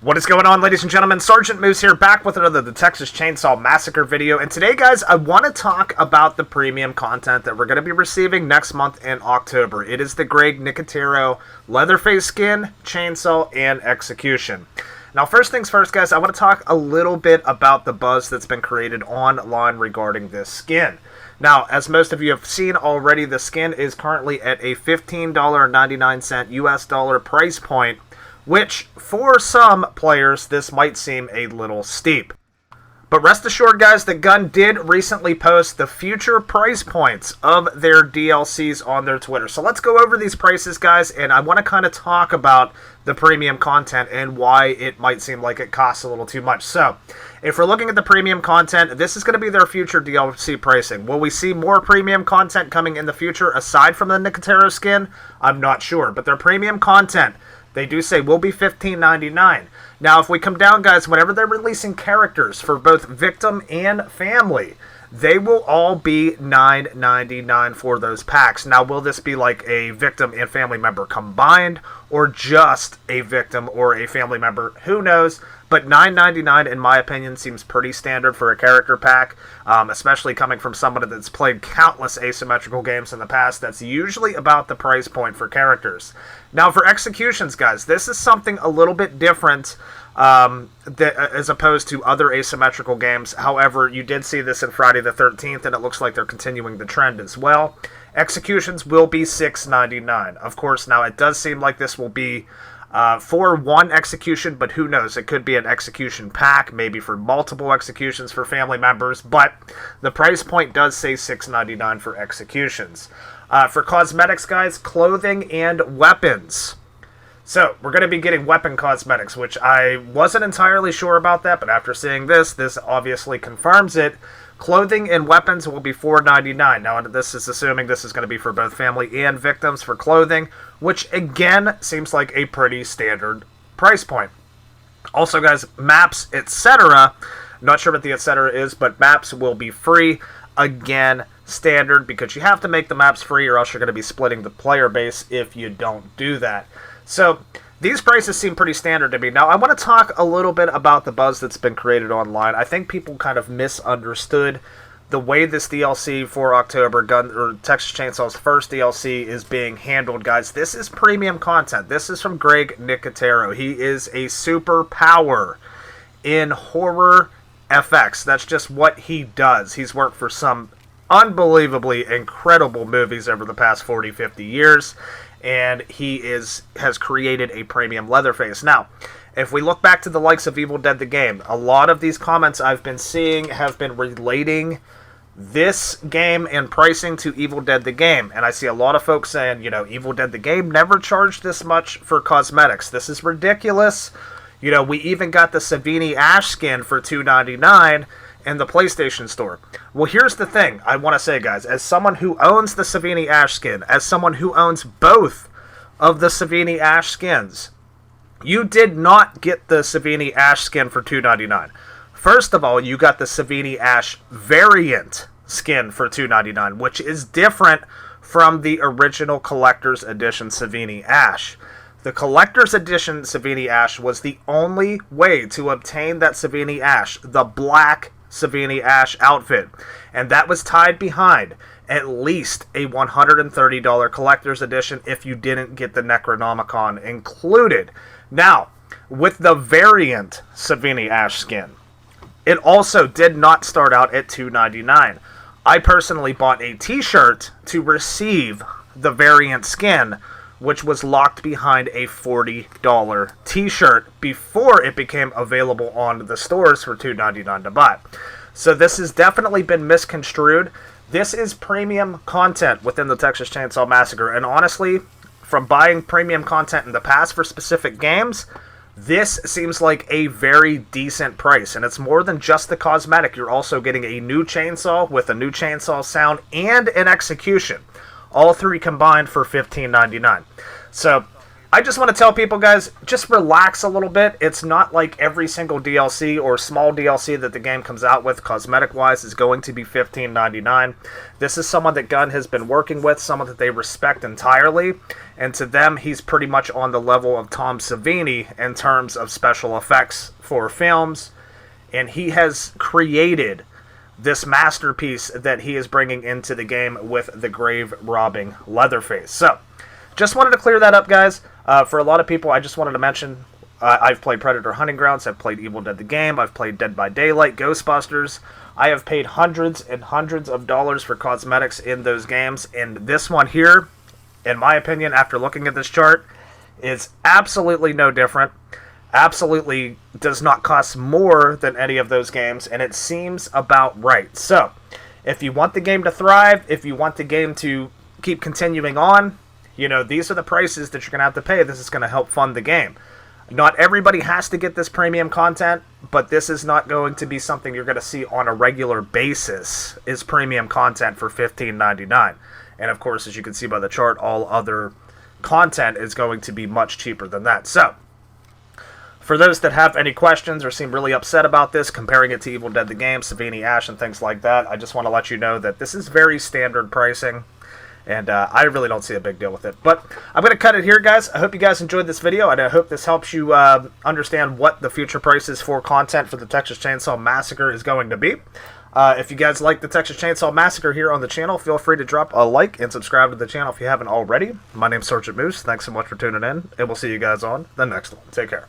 What is going on, ladies and gentlemen? Sergeant Moose here, back with another the Texas Chain Saw Massacre video. And today, guys, I want to talk about the premium content that we're going to be receiving next month in October. It is the Greg Nicotero Leatherface skin, chainsaw, and execution. Now, first things first, guys, I want to talk a little bit about the buzz that's been created online regarding this skin. Now, as most of you have seen already, the skin is currently at a $15.99 US dollar price point, which, for some players, this might seem a little steep. But rest assured, guys, the gun did recently post the future price points of their DLCs on their Twitter. So let's go over these prices, guys, and I want to kind of talk about the premium content and why it might seem like it costs a little too much. So, if we're looking at the premium content, this is going to be their future DLC pricing. Will we see more premium content coming in the future aside from the Nicotero skin? I'm not sure, but their premium content, they do say, will be $15.99. Now, if we come down, guys, whenever they're releasing characters for both victim and family, they will all be $9.99 for those packs. Now, will this be like a victim and family member combined, or just a victim or a family member? Who knows? But $9.99, in my opinion, seems pretty standard for a character pack, especially coming from someone that's played countless asymmetrical games in the past. That's usually about the price point for characters. Now, for executions, guys, this is something a little bit different as opposed to other asymmetrical games. However, you did see this in Friday the 13th, and it looks like they're continuing the trend as well. Executions will be $6.99. Of course, now it does seem like this will be for one execution, but who knows? It could be an execution pack, maybe for multiple executions for family members, but the price point does say $6.99 for executions. For cosmetics, guys, clothing and weapons. So, we're going to be getting weapon cosmetics, which I wasn't entirely sure about that, but after seeing this obviously confirms it. Clothing and weapons will be $4.99. Now, this is assuming this is going to be for both family and victims for clothing, which, again, seems like a pretty standard price point. Also, guys, maps, etc. Not sure what the etc. is, but maps will be free. Again, standard, because you have to make the maps free or else you're going to be splitting the player base if you don't do that. So, these prices seem pretty standard to me. Now, I want to talk a little bit about the buzz that's been created online. I think people kind of misunderstood the way this DLC for October, Texas Chain Saw's first DLC, is being handled, guys. This is premium content. This is from Greg Nicotero. He is a superpower in horror FX. That's just what he does. He's worked for some unbelievably incredible movies over the past 40, 50 years. And he has created a premium Leatherface. Now, if we look back to the likes of Evil Dead the Game, a lot of these comments I've been seeing have been relating this game and pricing to Evil Dead the Game. And I see a lot of folks saying, you know, Evil Dead the Game never charged this much for cosmetics. This is ridiculous. You know, we even got the Savini Ash skin for $2.99 in the PlayStation Store. Well, here's the thing I want to say, guys. As someone who owns the Savini Ash skin, as someone who owns both of the Savini Ash skins, you did not get the Savini Ash skin for $2.99. First of all, you got the Savini Ash variant skin for $2.99, which is different from the original Collector's Edition Savini Ash. The Collector's Edition Savini Ash was the only way to obtain that Savini Ash, the black Savini Ash outfit, and that was tied behind at least a $130 collector's edition if you didn't get the Necronomicon included. Now, with the variant Savini Ash skin, it also did not start out at $2.99. I personally bought a t-shirt to receive the variant skin, which was locked behind a $40 t-shirt before it became available on the stores for $2.99 to buy. So this has definitely been misconstrued. This is premium content within the Texas Chain Saw Massacre, and honestly, from buying premium content in the past for specific games, this seems like a very decent price, and it's more than just the cosmetic. You're also getting a new chainsaw with a new chainsaw sound and an execution. All three combined for $15.99. So, I just want to tell people, guys, just relax a little bit. It's not like every single DLC or small DLC that the game comes out with, cosmetic-wise, is going to be $15.99. This is someone that Gunn has been working with, someone that they respect entirely, and to them, he's pretty much on the level of Tom Savini in terms of special effects for films, and he has created this masterpiece that he is bringing into the game with the grave-robbing Leatherface. So, just wanted to clear that up, guys. For a lot of people, I just wanted to mention, I've played Predator Hunting Grounds, I've played Evil Dead the game, I've played Dead by Daylight, Ghostbusters. I have paid hundreds and hundreds of dollars for cosmetics in those games, and this one here, in my opinion, after looking at this chart, is absolutely no different. Absolutely does not cost more than any of those games, and it seems about right. So, if you want the game to thrive, if you want the game to keep continuing on, you know, these are the prices that you're going to have to pay. This is going to help fund the game. Not everybody has to get this premium content, but this is not going to be something you're going to see on a regular basis, is premium content for $15.99. And of course, as you can see by the chart, all other content is going to be much cheaper than that. So, for those that have any questions or seem really upset about this, comparing it to Evil Dead the game, Savini Ash, and things like that, I just want to let you know that this is very standard pricing. And I really don't see a big deal with it. But I'm going to cut it here, guys. I hope you guys enjoyed this video, and I hope this helps you understand what the future prices for content for the Texas Chainsaw Massacre is going to be. If you guys like the Texas Chainsaw Massacre here on the channel, feel free to drop a like and subscribe to the channel if you haven't already. My name's Sergeant Moose. Thanks so much for tuning in, and we'll see you guys on the next one. Take care.